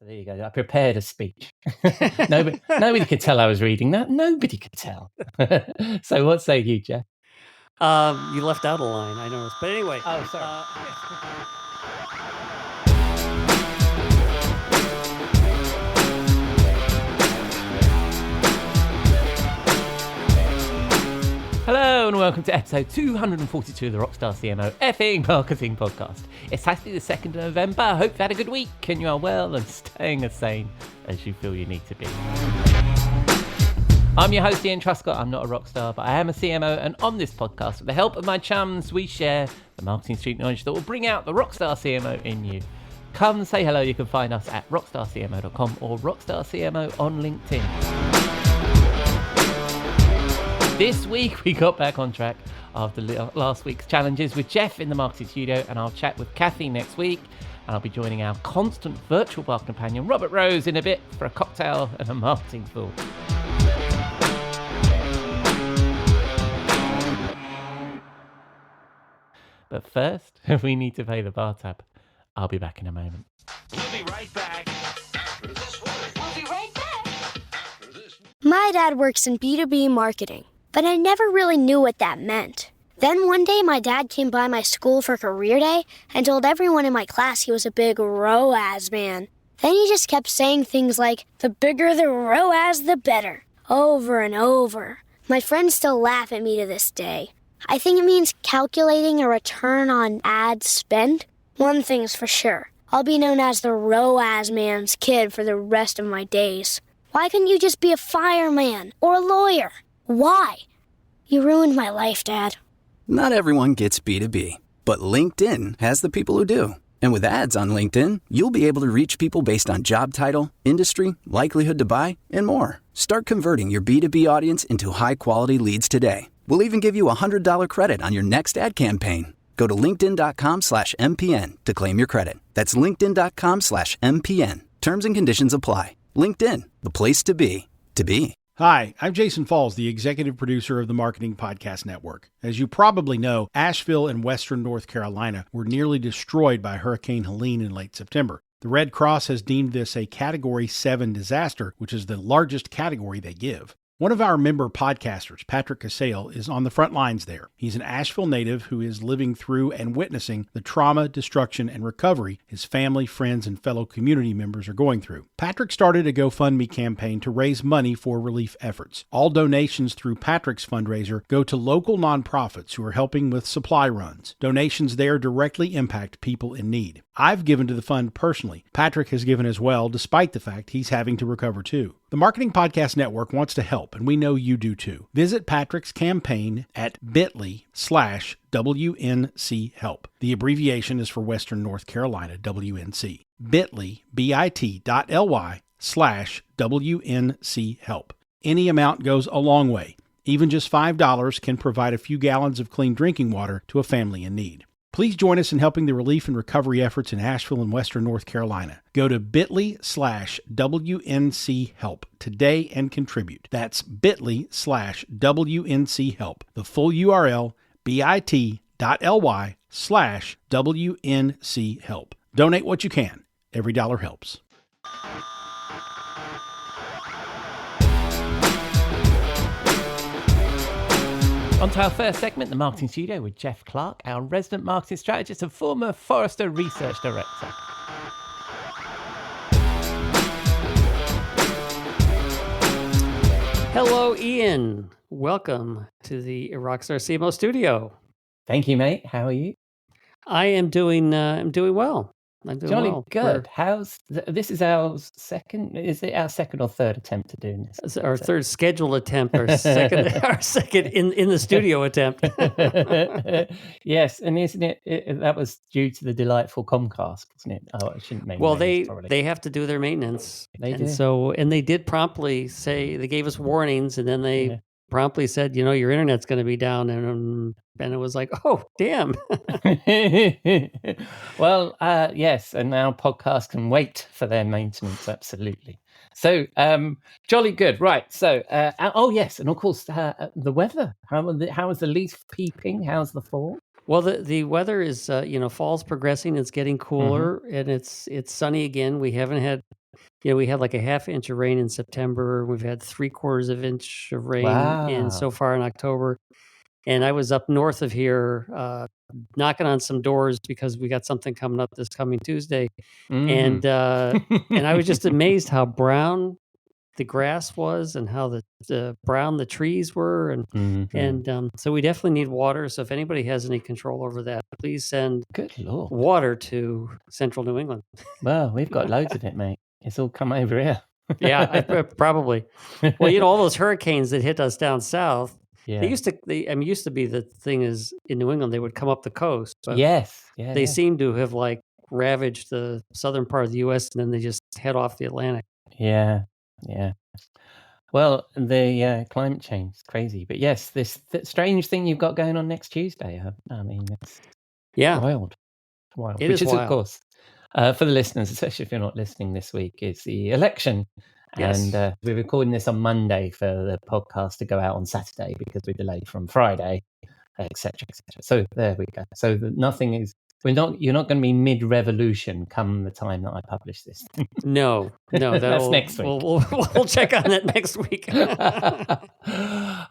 So there you go. I prepared a speech. Nobody could tell I was reading that. Nobody could tell. So what say you, Jeff? You left out a line, I noticed. But anyway. Oh, sorry. Hello and welcome to episode 242 of the Rockstar CMO effing marketing podcast. It's Saturday the 2nd of November. I hope you've had a good week and you are well and staying as sane as you feel you need to be. I'm your host Ian Truscott. I'm not a rock star, but I am a CMO, and on this podcast, with the help of my chums, we share the marketing street knowledge that will bring out the Rockstar CMO in you. Come say hello. You can find us at rockstarcmo.com or Rockstar CMO on LinkedIn. This week we got back on track after last week's challenges with Jeff in the marketing studio, and I'll chat with Kathy next week, and I'll be joining our constant virtual bar companion Robert Rose in a bit for a cocktail and a marketing fool. But first, we need to pay the bar tab. I'll be back in a moment. We'll be right back. We'll be right back. My dad works in B2B marketing, but I never really knew what that meant. Then one day, my dad came by my school for career day and told everyone in my class he was a big ROAS man. Then he just kept saying things like, the bigger the ROAS, the better, over and over. My friends still laugh at me to this day. I think it means calculating a return on ad spend. One thing's for sure, I'll be known as the ROAS man's kid for the rest of my days. Why couldn't you just be a fireman or a lawyer? Why? You ruined my life, Dad. Not everyone gets B2B, but LinkedIn has the people who do. And with ads on LinkedIn, you'll be able to reach people based on job title, industry, likelihood to buy, and more. Start converting your B2B audience into high-quality leads today. We'll even give you a $100 credit on your next ad campaign. Go to linkedin.com/MPN to claim your credit. That's linkedin.com/MPN. Terms and conditions apply. LinkedIn, the place to be, to be. Hi, I'm Jason Falls, the executive producer of the Marketing Podcast Network. As you probably know, Asheville and western North Carolina were nearly destroyed by Hurricane Helene in late September. The Red Cross has deemed this a Category 7 disaster, which is the largest category they give. One of our member podcasters, Patrick Casale, is on the front lines there. He's an Asheville native who is living through and witnessing the trauma, destruction, and recovery his family, friends, and fellow community members are going through. Patrick started a GoFundMe campaign to raise money for relief efforts. All donations through Patrick's fundraiser go to local nonprofits who are helping with supply runs. Donations there directly impact people in need. I've given to the fund personally. Patrick has given as well, despite the fact he's having to recover too. The Marketing Podcast Network wants to help, and we know you do too. Visit Patrick's campaign at bit.ly/WNC help. The abbreviation is for Western North Carolina, WNC. bit.ly/WNC help. Any amount goes a long way. Even just $5 can provide a few gallons of clean drinking water to a family in need. Please join us in helping the relief and recovery efforts in Asheville and western North Carolina. Go to bit.ly/WNC help today and contribute. That's bit.ly/WNC help. The full URL, bit.ly/WNC help. Donate what you can. Every dollar helps. On to our first segment, the Marketing Studio, with Jeff Clark, our resident marketing strategist and former Forrester Research Director. Hello, Ian. Welcome to the Rockstar CMO studio. Thank you, mate. How are you? I am doing well. I'm doing Jolly well. good. This is our second? Is it our second or third attempt at doing this? It's our third scheduled attempt, our second in the studio attempt. Yes, and isn't it that was due to the delightful Comcast, wasn't it? Oh, I shouldn't make. Well, names, probably. they have to do their maintenance. They do. And they did promptly say, they gave us warnings, and then they promptly said, your internet's going to be down, and it was like, oh, damn. Well, yes, and now podcasts can wait for their maintenance, absolutely. So, jolly good, right? So, yes, and of course, the weather. How is the leaf peeping? How's the fall? Well, the weather is, fall's progressing. It's getting cooler, and it's sunny again. We haven't had we had like a half inch of rain in September. We've had 3/4 of inch of rain so far in October. And I was up north of here knocking on some doors because we got something coming up this coming Tuesday. And I was just amazed how brown the grass was and how the brown the trees were. And so we definitely need water. So if anybody has any control over that, please send Good Lord. water to central New England. Well, we've got loads of it, mate. It's all come over here. Yeah, probably. Well, all those hurricanes that hit us down south, Yeah. used to be the thing is in New England, they would come up the coast. But Yes. they seem to have like ravaged the southern part of the U.S. and then they just head off the Atlantic. Yeah. Well, the climate change is crazy. But yes, this strange thing you've got going on next Tuesday. I mean, it's wild. It Which is wild. Of course, for the listeners, especially if you're not listening this week, is the election. Yes. And we're recording this on Monday for the podcast to go out on Saturday because we're delayed from Friday, etc., etc. So there we go. So you're not going to be mid-revolution come the time that I publish this. No, that's next week. We'll check on that next week.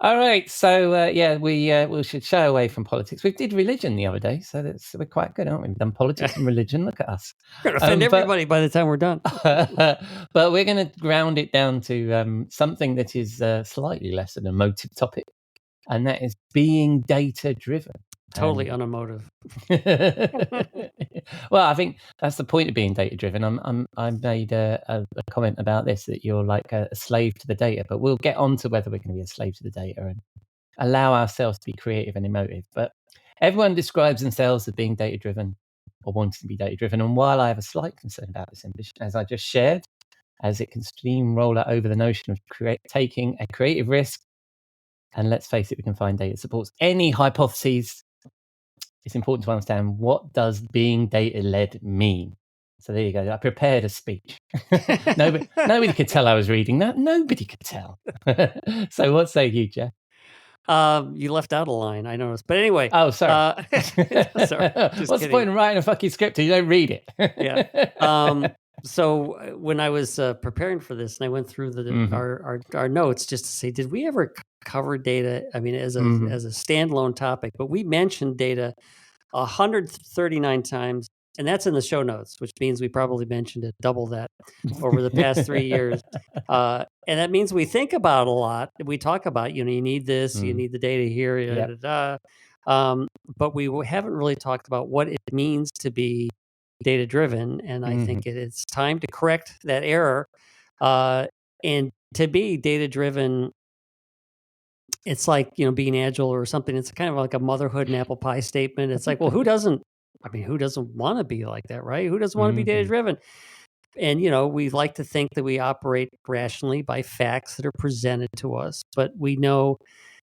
All right. So we should shy away from politics. We did religion the other day, so we're quite good, aren't we? We've done politics and religion. Look at us. We're going to offend everybody by the time we're done. But we're going to ground it down to something that is slightly less an emotive topic, and that is being data-driven. Totally unemotive. Well, I think that's the point of being data-driven. I made a comment about this, that you're like a slave to the data, but we'll get on to whether we're going to be a slave to the data and allow ourselves to be creative and emotive. But everyone describes themselves as being data-driven or wanting to be data-driven. And while I have a slight concern about this ambition, as I just shared, as it can steamroller over the notion of taking a creative risk, and let's face it, we can find data supports any hypotheses. It's important to understand, what does being data-led mean? So there you go. I prepared a speech. Nobody could tell I was reading that. Nobody could tell. So what say you, Jeff? You left out a line, I noticed. But anyway. Oh, sorry. Sorry. What's the point in writing a fucking script if you don't read it? Yeah. So when I was preparing for this, and I went through our notes just to say, did we ever cover data? I mean, as a standalone topic, but we mentioned data 139 times, and that's in the show notes, which means we probably mentioned it double that over the past 3 years. And that means we think about a lot. We talk about, you need this, you need the data here, but we haven't really talked about what it means to be data-driven, and I think it's time to correct that error. And to be data-driven, it's like, being agile or something. It's kind of like a motherhood and apple pie statement. It's like, well, who doesn't want to be like that, right? Who doesn't want to be data-driven? And, we like to think that we operate rationally by facts that are presented to us, but we know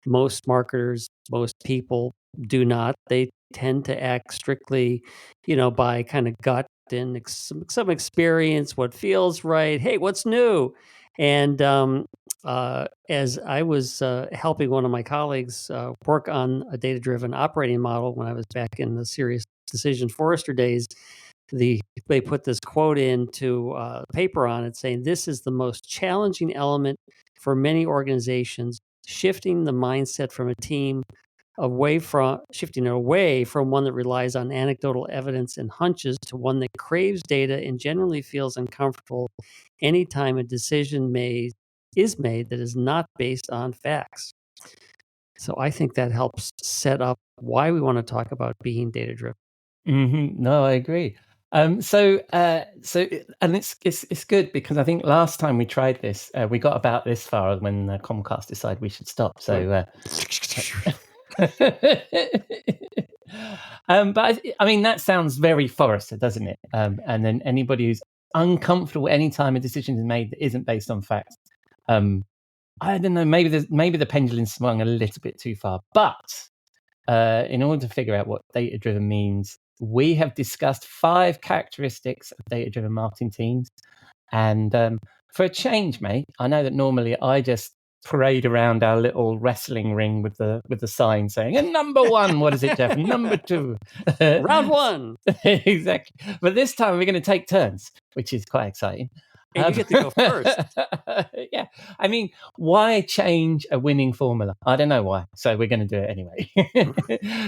most marketers, most people do not. They tend to act strictly, by kind of gut and some experience, what feels right. Hey, what's new? And as I was helping one of my colleagues work on a data-driven operating model when I was back in the Serious Decision Forrester days, they put this quote into a paper on it saying, this is the most challenging element for many organizations, shifting the mindset from a team away from one that relies on anecdotal evidence and hunches to one that craves data and generally feels uncomfortable anytime a decision is made that is not based on facts. So I think that helps set up why we want to talk about being data-driven. No, I agree. So and it's good because I think last time we tried this, we got about this far when Comcast decided we should stop. So, but I mean, that sounds very Forrester, doesn't it? And then anybody who's uncomfortable anytime a decision is made that isn't based on facts, I don't know. Maybe the pendulum swung a little bit too far. But in order to figure out what data-driven means, we have discussed 5 characteristics of data-driven marketing teams. And for a change, mate, I know that normally I just parade around our little wrestling ring with the sign saying, and number 1, what is it, Jeff? Number 2. Round 1. Exactly. But this time we're going to take turns, which is quite exciting. And you get to go first. Yeah. I mean, why change a winning formula? I don't know why. So we're going to do it anyway.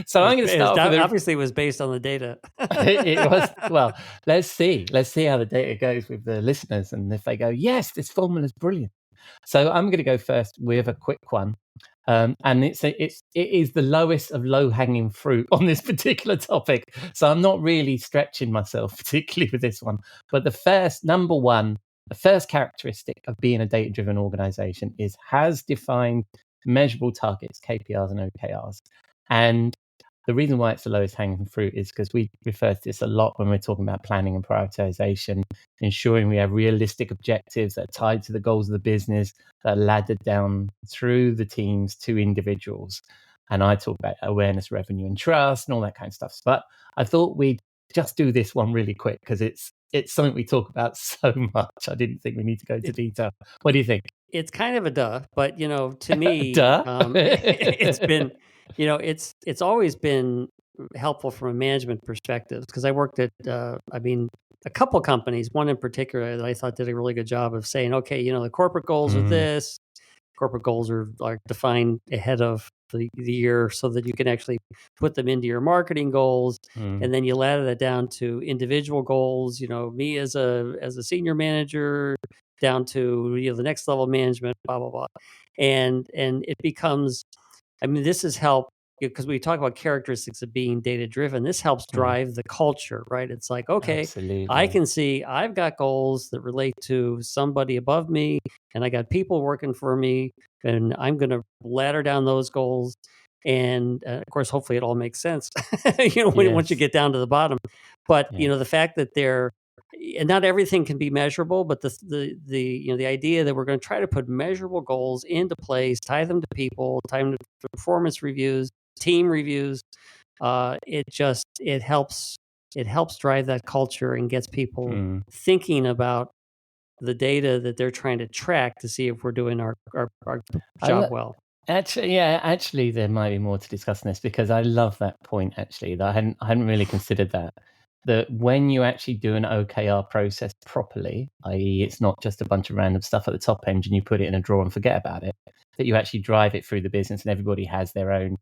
So I'm going to start off with obviously it was based on the data. It was, well, let's see how the data goes with the listeners. And if they go, yes, this formula is brilliant. So I'm going to go first with a quick one. And it is the lowest of low-hanging fruit on this particular topic. So I'm not really stretching myself particularly with this one. But the first characteristic of being a data-driven organization has defined measurable targets, KPIs and OKRs. And the reason why it's the lowest hanging fruit is because we refer to this a lot when we're talking about planning and prioritization, ensuring we have realistic objectives that are tied to the goals of the business, that are laddered down through the teams to individuals. And I talk about awareness, revenue, and trust and all that kind of stuff. But I thought we'd just do this one really quick because it's something we talk about so much. I didn't think we need to go into detail. What do you think? It's kind of a duh, but to me, it's been, it's always been helpful from a management perspective because I worked at, a couple companies, one in particular that I thought did a really good job of saying, okay, the corporate goals are this. Corporate goals are defined ahead of the year so that you can actually put them into your marketing goals. And then you ladder that down to individual goals, me as a senior manager down to, the next level management, blah, blah, blah. And it becomes, this has helped because we talk about characteristics of being data driven. This helps drive the culture, right? It's like, okay, absolutely. I can see I've got goals that relate to somebody above me and I got people working for me and I'm going to ladder down those goals. And of course, hopefully it all makes sense, once you get down to the bottom. But, the fact that and not everything can be measurable, but the idea that we're going to try to put measurable goals into place, tie them to people, tie them to performance reviews, team reviews, it helps drive that culture and gets people thinking about the data that they're trying to track to see if we're doing our job well. Actually, there might be more to discuss in this because I love that point. Actually, that I hadn't really considered that when you actually do an OKR process properly, i.e., it's not just a bunch of random stuff at the top end and you put it in a drawer and forget about it. That you actually drive it through the business and everybody has their own.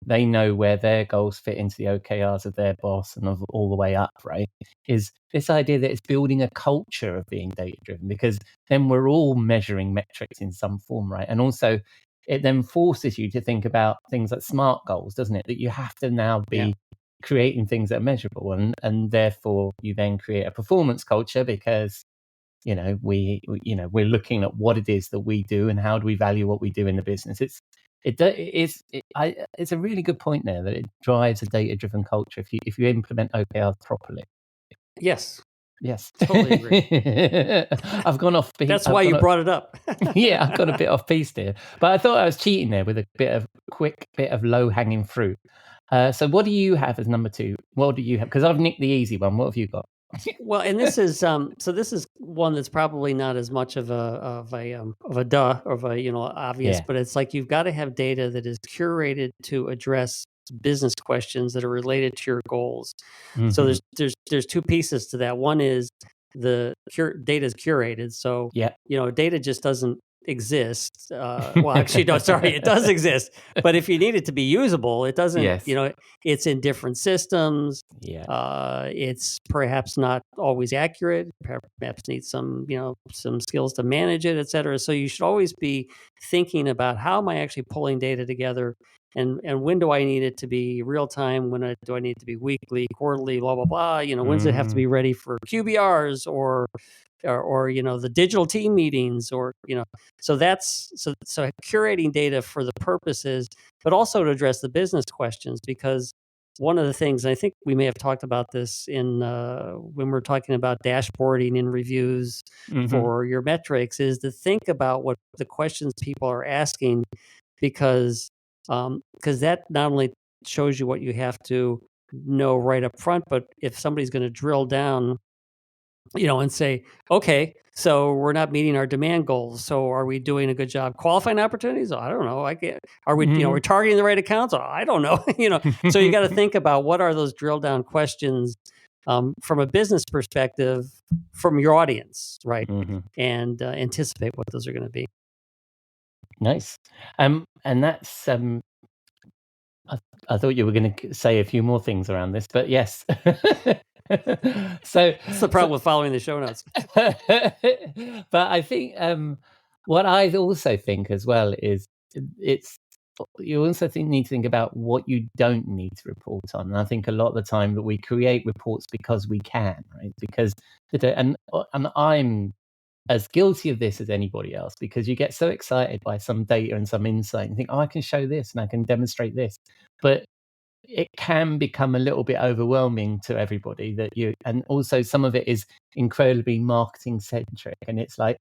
They know where their goals fit into the OKRs of their boss and of all the way up, right? Is this idea that it's building a culture of being data driven because then we're all measuring metrics in some form, right? And also it then forces you to think about things like SMART goals, doesn't it? That you have to now be creating things that are measurable and therefore you then create a performance culture because we're looking at what it is that we do and how do we value what we do in the business. It's a really good point there that it drives a data-driven culture if you implement OKRs properly. Yes, totally agree. I've gone off piece. That's why you brought it up. Yeah, I've got a bit off piece here, but I thought I was cheating there with a quick bit of low-hanging fruit. So what do you have as number 2? What do you have? Because I've nicked the easy one. What have you got? Well, and this is this is one that's probably not as much of a duh or of a obvious, but it's like you've got to have data that is curated to address business questions that are related to your goals. So there's two pieces to that. One is the data is curated, so data just doesn't exist. Well, actually, no, sorry, it does exist. But if you need it to be usable, it doesn't. It's in different systems. It's perhaps not always accurate. Perhaps needs some skills to manage it, et cetera. So you should always be thinking about how am I actually pulling data together, and when do I need it to be real time? When do I need it to be weekly, quarterly, blah blah blah? When does it have to be ready for QBRs or the digital team meetings or so curating data for the purposes, but also to address the business questions, because one of the things, and I think we may have talked about this in when we're talking about dashboarding and reviews for your metrics, is to think about what the questions people are asking, because that not only shows you what you have to know right up front, but if somebody's going to drill down and say, okay, so we're not meeting our demand goals. So are we doing a good job qualifying opportunities? I don't know. Are we, we're targeting the right accounts? I don't know. So you got to think about what are those drill down questions from a business perspective from your audience, right? Mm-hmm. And anticipate what those are going to be. Nice. And that's I thought you were going to say a few more things around this, but yes. So that's the problem with following the show notes. But I think what I also think as well is you also need to think about what you don't need to report on. And I think a lot of the time that we create reports because we can, right? Because and I'm as guilty of this as anybody else, because you get so excited by some data and some insight and think, oh, I can show this and I can demonstrate this. But it can become a little bit overwhelming to everybody and also some of it is incredibly marketing centric. And it's like,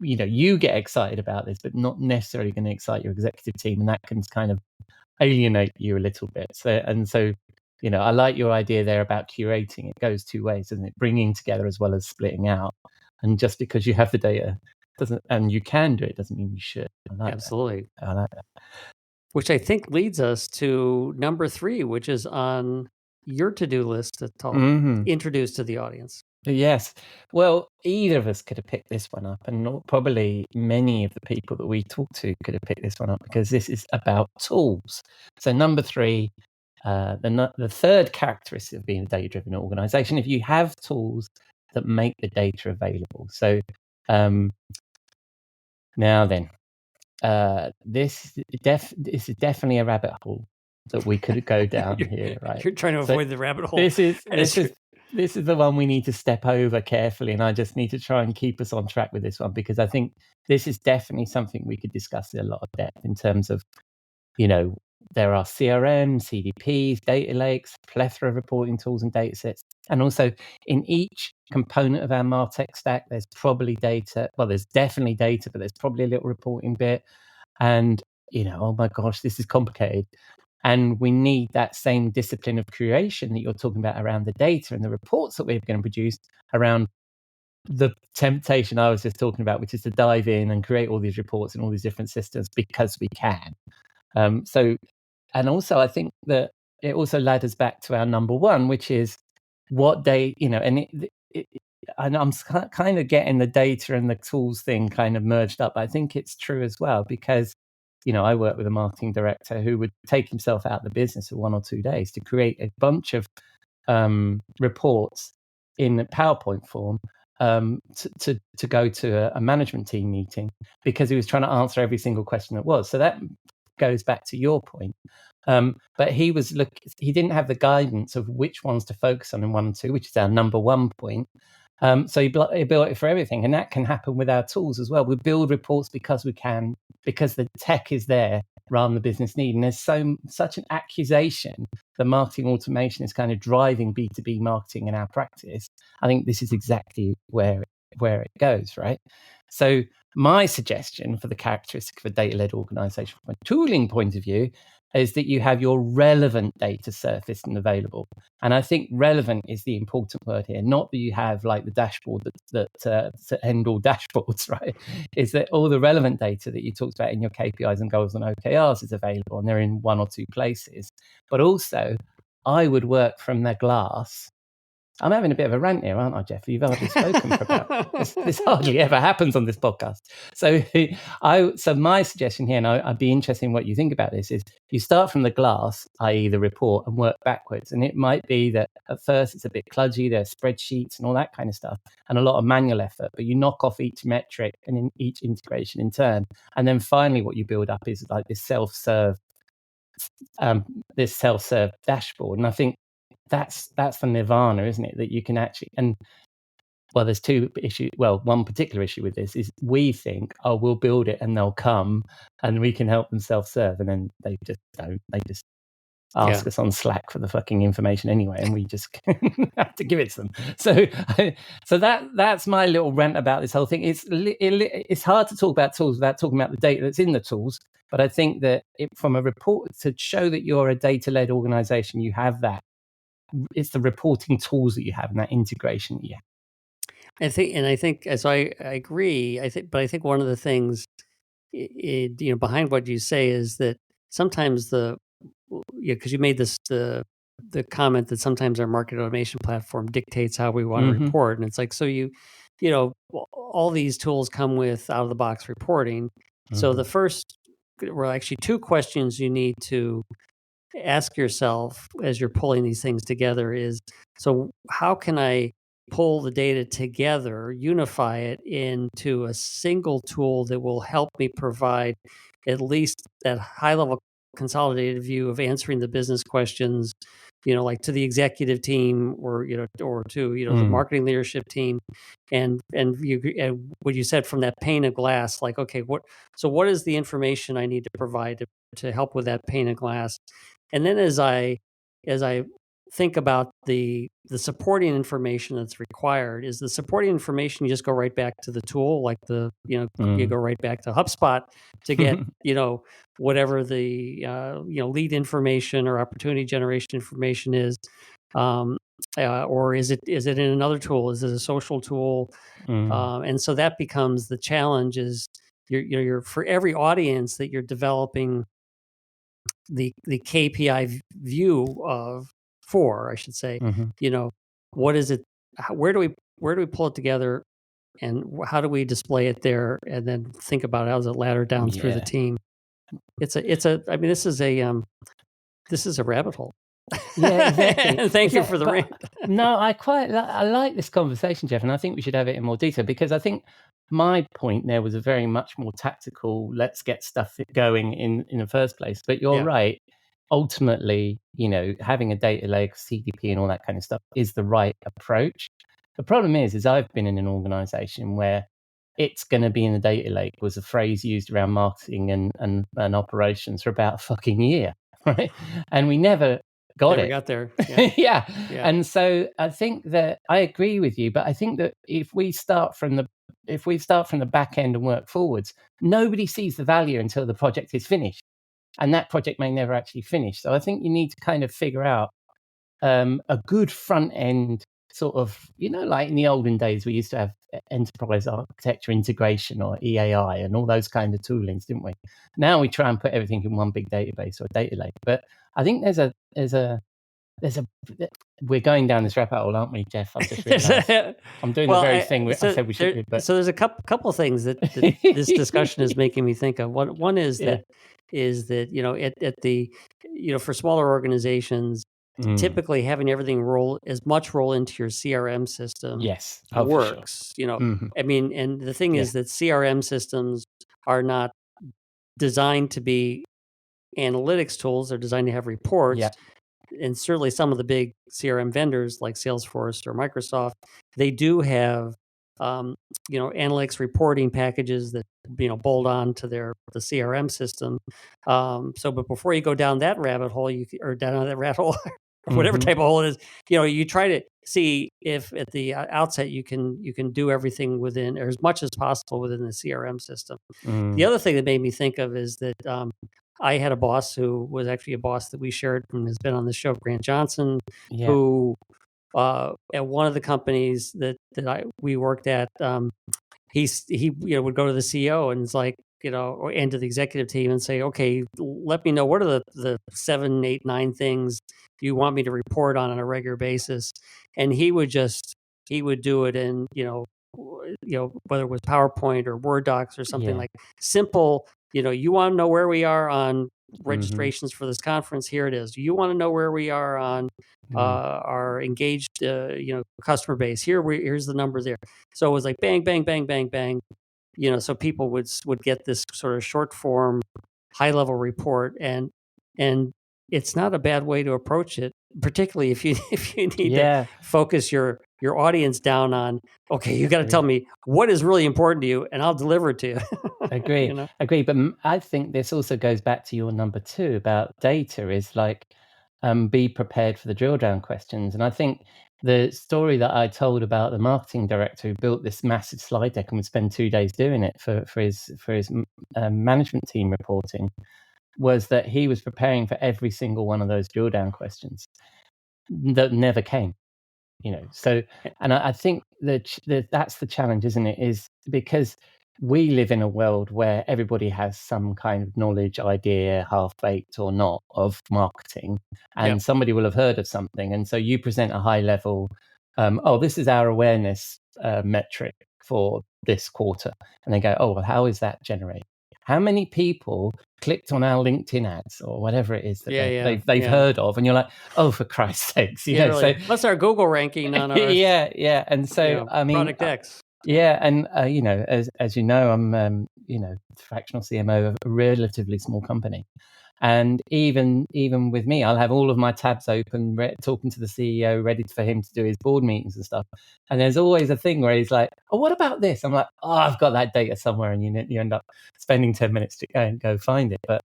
you get excited about this, but not necessarily going to excite your executive team. And that can kind of alienate you a little bit. So, I like your idea there about curating. It goes two ways, doesn't it? Bringing together as well as splitting out. And just because you have the data and you can do it, doesn't mean you should. Absolutely. I like that. Which I think leads us to number 3, which is on your to-do list to talk, introduce to the audience. Yes. Well, either of us could have picked this one up, and probably many of the people that we talk to could have picked this one up, because this is about tools. So number 3, the third characteristic of being a data-driven organization, if you have tools that make the data available. So now then, this is definitely a rabbit hole that we could go down here, right? You're trying to avoid the rabbit hole. This is the one we need to step over carefully, and I just need to try and keep us on track with this one, because I think this is definitely something we could discuss in a lot of depth in terms of, there are CRM, CDPs, data lakes, plethora of reporting tools and data sets. And also in each component of our MarTech stack, there's probably data. Well, there's definitely data, but there's probably a little reporting bit. And, oh my gosh, this is complicated. And we need that same discipline of creation that you're talking about around the data and the reports that we're going to produce around the temptation I was just talking about, which is to dive in and create all these reports in all these different systems because we can. And also I think that it also led us back to our number 1, which is what day, and and I'm kind of getting the data and the tools thing kind of merged up. I think it's true as well, because, I work with a marketing director who would take himself out of the business for 1 or 2 days to create a bunch of reports in PowerPoint form to go to a management team meeting, because he was trying to answer every single question that was. So that goes back to your point. But he didn't have the guidance of which ones to focus on in 1 and 2, which is our number 1 point. So he built it for everything, and that can happen with our tools as well. We build reports because we can, because the tech is there rather than the business need. And there's such an accusation that marketing automation is kind of driving B2B marketing in our practice. I think this is exactly where it goes, right? So my suggestion for the characteristic of a data-led organization from a tooling point of view is that you have your relevant data surfaced and available. And I think relevant is the important word here, not that you have like the dashboard that end all dashboards, right? Is that all the relevant data that you talked about in your KPIs and goals and OKRs is available, and they're in 1 or 2 places. But also, I would work from the glass. I'm having a bit of a rant here, aren't I, Jeff? You've hardly spoken for about this hardly ever happens on this podcast. So my suggestion here, and I'd be interested in what you think about this, is you start from the glass, i.e. the report, and work backwards. And it might be that at first it's a bit kludgy, there's spreadsheets and all that kind of stuff, and a lot of manual effort, but you knock off each metric and in each integration in turn. And then finally what you build up is like this self-serve dashboard. And I think that's the nirvana, isn't it? That you can actually, and well, there's 2 issues. Well, one particular issue with this is we think, oh, we'll build it and they'll come and we can help them self-serve, and then they just don't. They just ask us on Slack for the fucking information anyway, and we just have to give it to them. So that's my little rant about this whole thing. It's hard to talk about tools without talking about the data that's in the tools. But I think that from a report, to show that you're a data-led organization, you have that. It's the reporting tools that you have and that integration that you have. I think, as I agree. I think one of the things, behind what you say is that sometimes because you made this the the comment that sometimes our market automation platform dictates how we want to report, and it's like, so you know, all these tools come with out of the box reporting. So the first, well, actually, two questions you need to ask yourself as you're pulling these things together is, so how can I pull the data together, unify it into a single tool that will help me provide at least that high level consolidated view of answering the business questions, like to the executive team, or to the marketing leadership team, and what you said, from that pane of glass, like, okay, what is the information I need to provide to help with that pane of glass? And then as I think about the supporting information that's required, is the supporting information, you just go right back to the tool, like you go right back to HubSpot to get whatever the lead information or opportunity generation information is, or is it in another tool? Is it a social tool? And so that becomes the challenge, is you're for every audience that you're developing the KPI view of, I should say, what is it? Where do we pull it together, and how do we display it there, and then think about how does it ladder down through the team? It's a. I mean, this is a rabbit hole. Yeah, exactly. Thank you for the rant. No, I like this conversation, Jeff, and I think we should have it in more detail, because I think my point there was a very much more tactical, let's get stuff going in the first place. But you're right. Ultimately, having a data lake, CDP, and all that kind of stuff is the right approach. The problem is I've been in an organization where it's going to be in the data lake was a phrase used around marketing and operations for about a fucking year, right? And we never got it. We got there. Yeah. And so I think that I agree with you, but I think that if we start from the back end and work forwards, nobody sees the value until the project is finished, and that project may never actually finish. So I think you need to kind of figure out a good front end sort of, like in the olden days, we used to have enterprise architecture integration, or EAI, and all those kind of toolings, didn't we? Now we try and put everything in one big database or data lake. But I think we're going down this rabbit hole, aren't we, Jeff? I've just realized I'm doing the very thing I said we should do. But so there's a couple of things that this discussion is making me think of. One is that at the for smaller organizations, typically having everything roll into your CRM system works. Sure. I mean, and the thing is that CRM systems are not designed to be analytics tools. They're designed to have reports. Yeah. And certainly some of the big CRM vendors like Salesforce or Microsoft, they do have analytics reporting packages that bolt on to the CRM system. But before you go down that rabbit hole, or whatever type of hole it is, you try to see if at the outset you can do everything within, or as much as possible within the CRM system. The other thing that made me think of is that I had a boss who was actually a boss that we shared and has been on the show, Grant Johnson, who at one of the companies that we worked at, he would go to the CEO and it's like, and to the executive team and say, okay, let me know what are the 7, 8, 9 things you want me to report on a regular basis. And he would do it in, whether it was PowerPoint or Word docs or something like simple. You want to know where we are on registrations for this conference? Here it is. You want to know where we are on our engaged, customer base? Here's the number there. So it was like bang, bang, bang, bang, bang. So people would get this sort of short form, high level report, and it's not a bad way to approach it, particularly if you need to focus your audience down on, okay, you got to tell me what is really important to you and I'll deliver it to you. Agree. But I think this also goes back to your number 2 about data, is like, be prepared for the drill down questions. And I think the story that I told about the marketing director who built this massive slide deck and would spend 2 days doing it for his management team reporting, was that he was preparing for every single one of those drill down questions that never came. So, and I think that that's the challenge, isn't it? Is because we live in a world where everybody has some kind of knowledge, idea, half-baked or not, of marketing, and somebody will have heard of something. And so you present a high level, this is our awareness metric for this quarter. And they go, oh, well, how is that generated? How many people clicked on our LinkedIn ads or whatever it is that they've heard of? And you're like, oh, for Christ's sakes. You know, really. so What's our Google ranking on our yeah. And so, I mean, product X? Yeah, and as you know, I'm fractional CMO of a relatively small company, and even with me, I'll have all of my tabs open, talking to the CEO, ready for him to do his board meetings and stuff. And there's always a thing where he's like, "Oh, what about this?" I'm like, "Oh, I've got that data somewhere," and you end up spending 10 minutes to go find it. But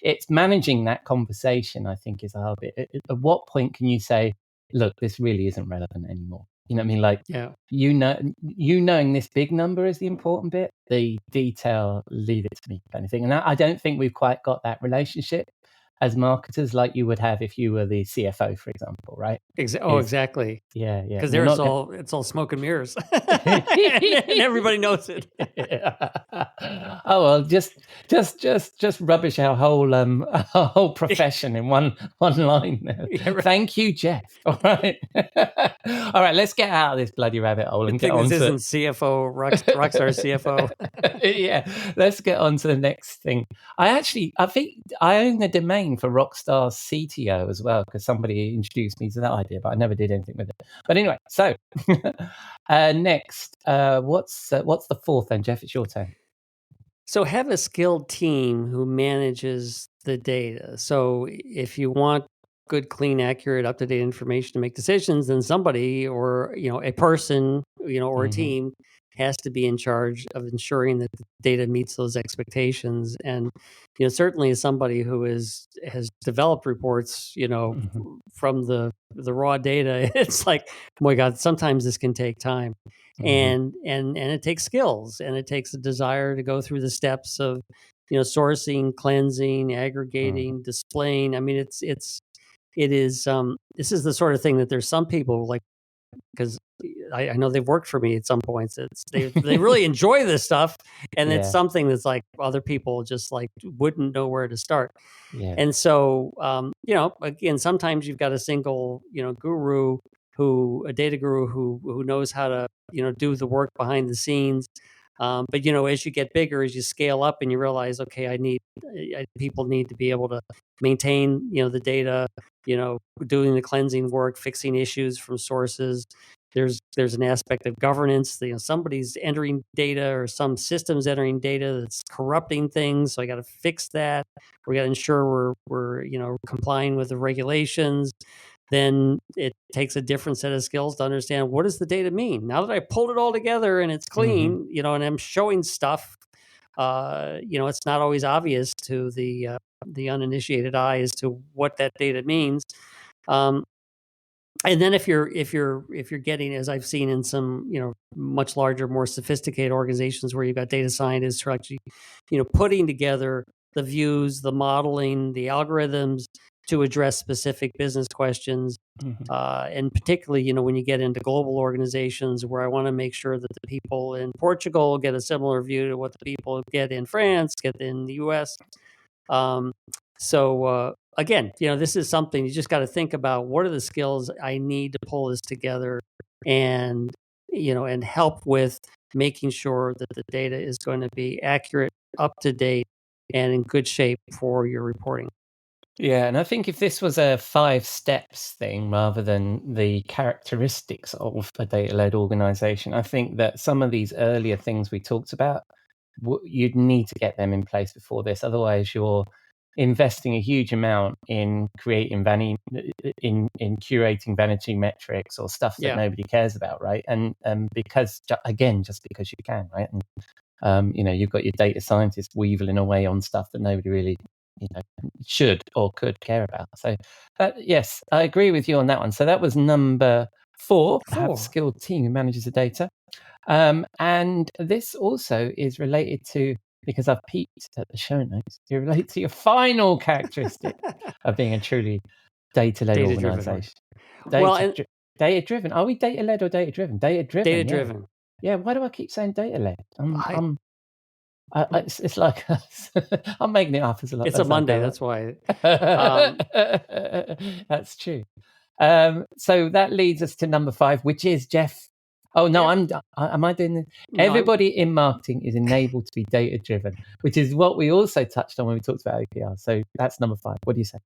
it's managing that conversation, I think, is a hard bit. At what point can you say, "Look, this really isn't relevant anymore"? You know what I mean? Like, knowing this big number is the important bit. The detail, leave it to me, kind of thing. And I don't think we've quite got that relationship as marketers like you would have if you were the CFO, for example, right? Exactly. Yeah. Because it's all smoke and mirrors, and everybody knows it. Oh well, just rubbish our whole profession in one line there. Yeah, right. Thank you, Jeff. All right, all right. Let's get out of this bloody rabbit hole and get on this to isn't CFO Rockstar CFO. Yeah, let's get on to the next thing. I think I own the domain for Rockstar CTO as well, because somebody introduced me to that idea, but I never did anything with it. But anyway, so next, what's the fourth then, Jeff? It's your turn. So have a skilled team who manages the data. So if you want good, clean, accurate, up-to-date information to make decisions, then somebody or a person or a team has to be in charge of ensuring that the data meets those expectations. And certainly as somebody who has developed reports from the raw data, it's like, oh my God, sometimes this can take time. And it takes skills, and it takes a desire to go through the steps of sourcing, cleansing, aggregating, displaying. I mean, it is this is the sort of thing that there's some people like, because I know they've worked for me at some points. They really enjoy this stuff, and it's something that's like other people just like wouldn't know where to start. And so again, sometimes you've got a single guru, a data guru who knows how to do the work behind the scenes. But as you get bigger, as you scale up, and you realize, okay, people need to be able to maintain the data, doing the cleansing work, fixing issues from sources. There's an aspect of governance. Somebody's entering data, or some system's entering data that's corrupting things. So I got to fix that. We got to ensure we're complying with the regulations. Then it takes a different set of skills to understand, what does the data mean? Now that I pulled it all together and it's clean, and I'm showing stuff, it's not always obvious to the uninitiated eye as to what that data means. And then if you're getting, as I've seen in some much larger, more sophisticated organizations where you've got data scientists who are actually putting together the views, the modeling, the algorithms to address specific business questions, and particularly when you get into global organizations, where I want to make sure that the people in Portugal get a similar view to what the people get in France, get in the US. So again, this is something you just got to think about. What are the skills I need to pull this together, and and help with making sure that the data is going to be accurate, up to date, and in good shape for your reporting. Yeah, and I think if this was a 5 steps thing rather than the characteristics of a data-led organization, I think that some of these earlier things we talked about, you'd need to get them in place before this. Otherwise, you're investing a huge amount in creating in curating vanity metrics or stuff that nobody cares about, right? And because just because you can, right? And you've got your data scientists weaveling away on stuff that nobody really should or could care about. So yes, I agree with you on that one. So that was number 4. Have a skilled team who manages the data. And this also is related to, because I've peeked at the show notes, it relates to your final characteristic of being a truly data-led organization. Data-driven. Are we data-led or data-driven? Data-driven. Data-driven. Yeah, why do I keep saying data led? It's like I'm making it up as a lot. It's a Monday, that's why. That's true. So that leads us to number 5, which is Jeff. Oh no, am I doing this? No, Everybody in marketing is enabled to be data driven, which is what we also touched on when we talked about OKR. So that's number 5. What do you say?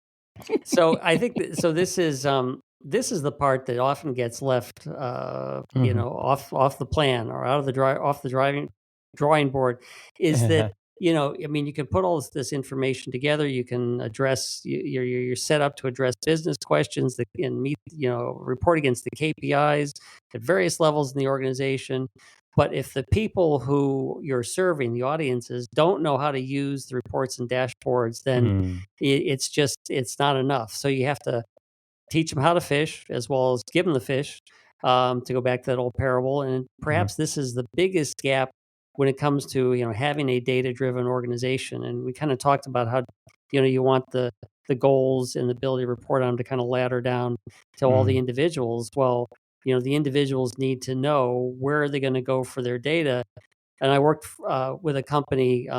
So I think this is the part that often gets left, off the plan or out of the drawing board. Is that I mean, you can put all this information together. You can address you're set up to address business questions that can meet report against the KPIs at various levels in the organization. But if the people who you're serving, the audiences, don't know how to use the reports and dashboards, then it's not enough. So you have to teach them how to fish as well as give them the fish, to go back to that old parable. And perhaps this is the biggest gap when it comes to having a data-driven organization. And we kind of talked about how you want the goals and the ability to report on them to kind of ladder down to all the individuals. Well, the individuals need to know where are they going to go for their data. And I worked with a company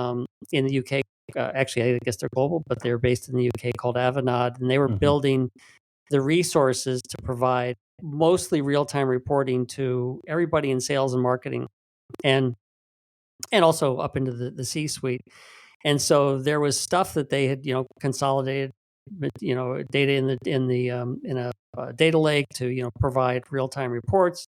in the UK. Actually, I guess they're global, but they're based in the UK, called Avanade, and they were building the resources to provide mostly real-time reporting to everybody in sales and marketing, and also up into the C-suite. And so there was stuff that they had consolidated, data in a data lake to provide real-time reports.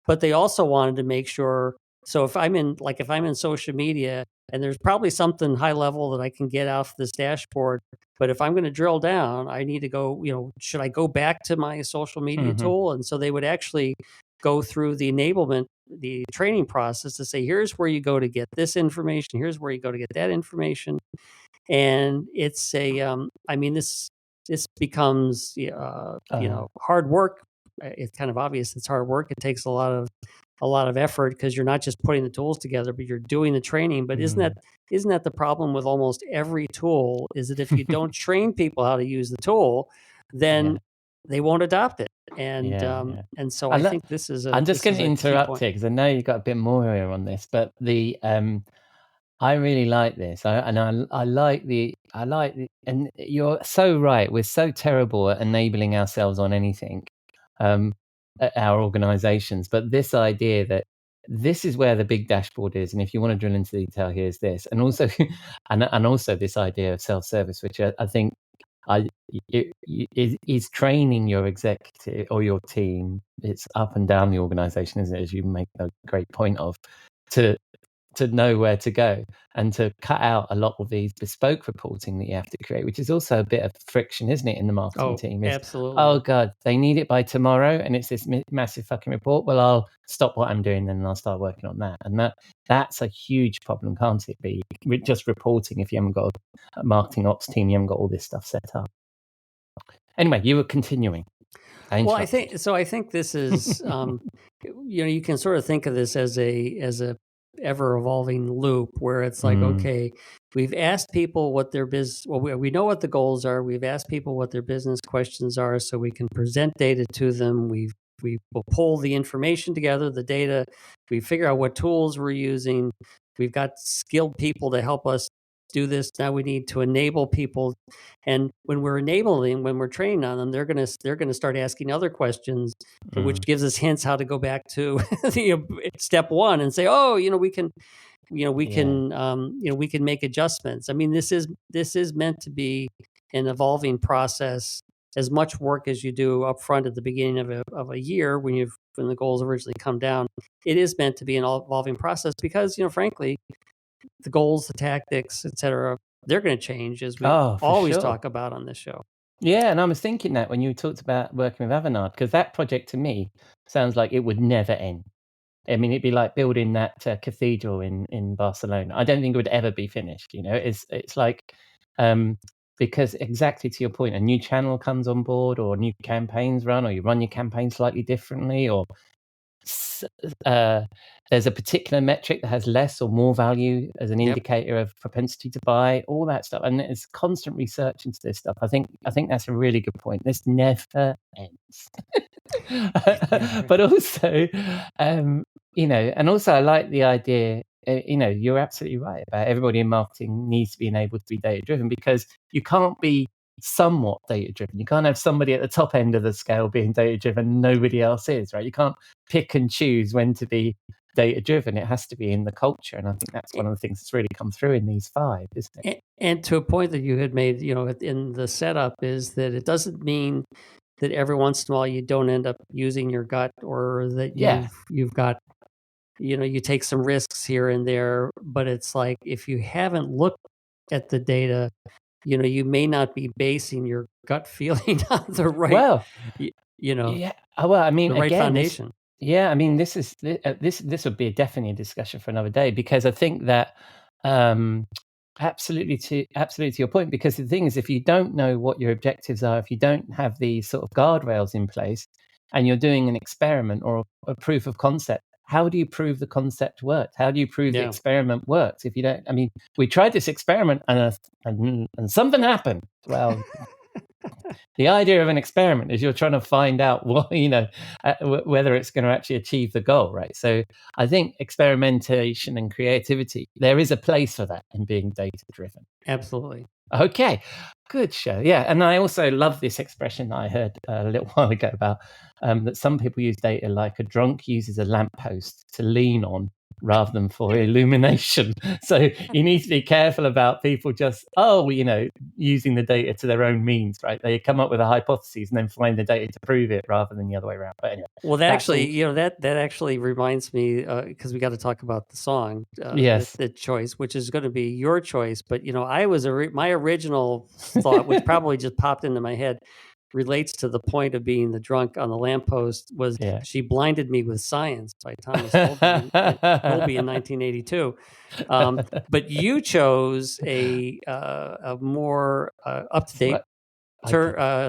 But they also wanted to make sure. So if I'm in social media, and there's probably something high level that I can get off this dashboard, but if I'm going to drill down, I need to go, should I go back to my social media tool? And so they would actually go through the enablement, the training process to say, here's where you go to get this information. Here's where you go to get that information. And it's this becomes, hard work. It's kind of obvious it's hard work. It takes a lot of effort because you're not just putting the tools together, but you're doing the training. But isn't that the problem with almost every tool? Is that if you don't train people how to use the tool, then they won't adopt it. And so I think this is. I'm just going to interrupt here because I know you've got a bit more here on this, but I really like this. I like the, and you're so right. We're so terrible at enabling ourselves on anything, at our organizations. But this idea that this is where the big dashboard is, and if you want to drill into detail, here's this, and also, and also this idea of self-service, which I think is training your executive or your team. It's up and down the organization, isn't it? As you make a great point of, to know where to go and to cut out a lot of these bespoke reporting that you have to create, which is also a bit of friction, isn't it, in the marketing team? Absolutely. Oh God, they need it by tomorrow, and it's this massive fucking report. Well, I'll stop what I'm doing then, and I'll start working on that. And that's a huge problem, can't it be? Just reporting if you haven't got a marketing ops team, you haven't got all this stuff set up. Anyway, you were continuing. Well, I think this is, you can sort of think of this as a ever evolving loop where it's like, okay, we've asked people what their we know what the goals are. We've asked people what their business questions are, so we can present data to them. We will pull the information together, the data. We figure out what tools we're using. We've got skilled people to help us do this. Now we need to enable people, and when we're enabling, when we're training on them, they're gonna start asking other questions, which gives us hints how to go back to step one and say, oh, we can make adjustments. I mean, this is meant to be an evolving process. As much work as you do up front at the beginning of a year when the goals originally come down, it is meant to be an evolving process because frankly, the goals, the tactics, etc., they're going to change, as we always talk about on this show. Yeah, and I was thinking that when you talked about working with Avanade, because that project to me sounds like it would never end. I mean, it'd be like building that cathedral in Barcelona. I don't think it would ever be finished. It's like, because exactly to your point, a new channel comes on board, or new campaigns run, or you run your campaign slightly differently, or there's a particular metric that has less or more value as an indicator of propensity to buy, all that stuff. And there's constant research into this stuff. I think that's a really good point. This never ends. But also, and also I like the idea, you're absolutely right about everybody in marketing needs to be enabled to be data driven, because you can't be somewhat data driven. You can't have somebody at the top end of the scale being data driven, nobody else is, right? You can't pick and choose when to be data driven. It has to be in the culture. And I think that's one of the things that's really come through in these 5, isn't it? And to a point that you had made, in the setup, is that it doesn't mean that every once in a while you don't end up using your gut, or that you've got, you take some risks here and there, but it's like, if you haven't looked at the data, you may not be basing your gut feeling on the right, Well, yeah. Well, I mean, the right again, foundation. I mean, this would be definitely a discussion for another day, because I think that absolutely to your point, because the thing is, if you don't know what your objectives are, if you don't have these sort of guardrails in place, and you're doing an experiment or a proof of concept, how do you prove the concept worked? How do you prove the experiment works if you don't? I mean, we tried this experiment and something happened. Well, the idea of an experiment is you're trying to find out what, whether it's going to actually achieve the goal, right? So I think experimentation and creativity, there is a place for that in being data driven. Absolutely. Okay, good show. Yeah, and I also love this expression that I heard a little while ago about that some people use data like a drunk uses a lamppost to lean on rather than for illumination. So you need to be careful about people just, using the data to their own means, right? They come up with a hypothesis and then find the data to prove it rather than the other way around. But anyway, well, that actually reminds me, because we got to talk about the song, yes, the choice, which is going to be your choice. But I was my original thought, which probably just popped into my head, relates to the point of being the drunk on the lamppost, was She Blinded Me with Science by Thomas Dolby in 1982. But you chose a more up-to-date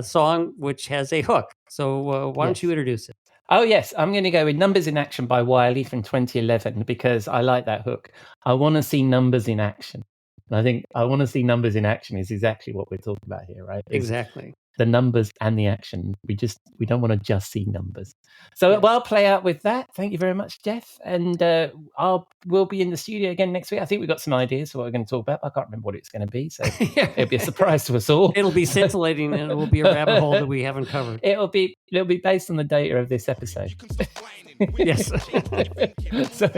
song, which has a hook. So why don't you introduce it? Oh, yes. I'm going to go with Numbers in Action by Wiley from 2011, because I like that hook. I want to see numbers in action. And I think I want to see numbers in action is exactly what we're talking about here, right? Exactly. The numbers and the action. We don't want to just see numbers. So I'll play out with that. Thank you very much, Jeff. And we'll be in the studio again next week. I think we've got some ideas for what we're going to talk about. I can't remember what it's going to be, so it'll be a surprise to us all. It'll be scintillating, and it will be a rabbit hole that we haven't covered. It'll be based on the data of this episode. Yes. So,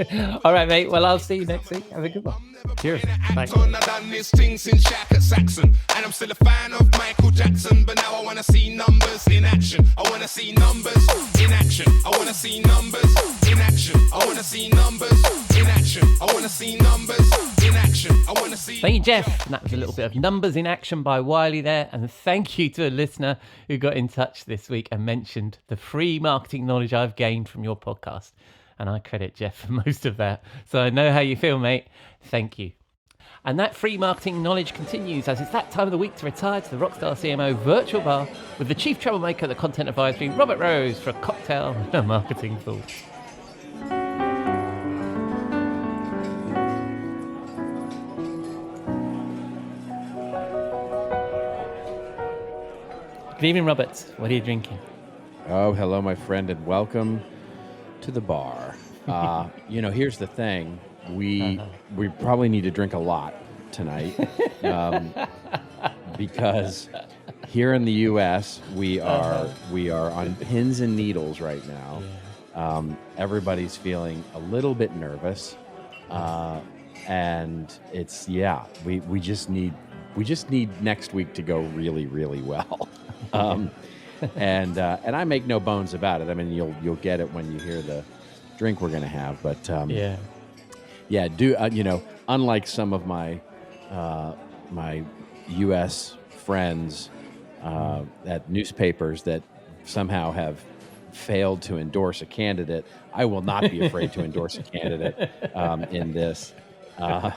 all right, mate. Well, I'll see you next week. Have a good one. Cheers. Bye. And I'm still a fan of Michael Jackson, but now I want to see numbers in action. I want to see numbers in action. I want to see numbers in action. I want to see numbers in action. I want to see numbers in action. I want to see. Thank you, Jeff. And that was a little bit of Numbers in Action by Wiley there. And thank you to a listener who got in touch this week and mentioned the free marketing knowledge I've gained from your podcast. And I credit Jeff for most of that. So I know how you feel, mate. Thank you. And that free marketing knowledge continues as it's that time of the week to retire to the Rockstar CMO virtual bar with the chief troublemaker, the content advisory, Robert Rose, for a cocktail and a marketing thought. Good evening, Robert. What are you drinking? Oh, hello, my friend, and welcome to the bar. Here's the thing. We probably need to drink a lot tonight because here in the U.S. we are on pins and needles right now. Everybody's feeling a little bit nervous, and it's we just need next week to go really, really well. And I make no bones about it. I mean, you'll get it when you hear the drink we're gonna have, but unlike some of my my U.S. friends at newspapers that somehow have failed to endorse a candidate, I will not be afraid to endorse a candidate in this. I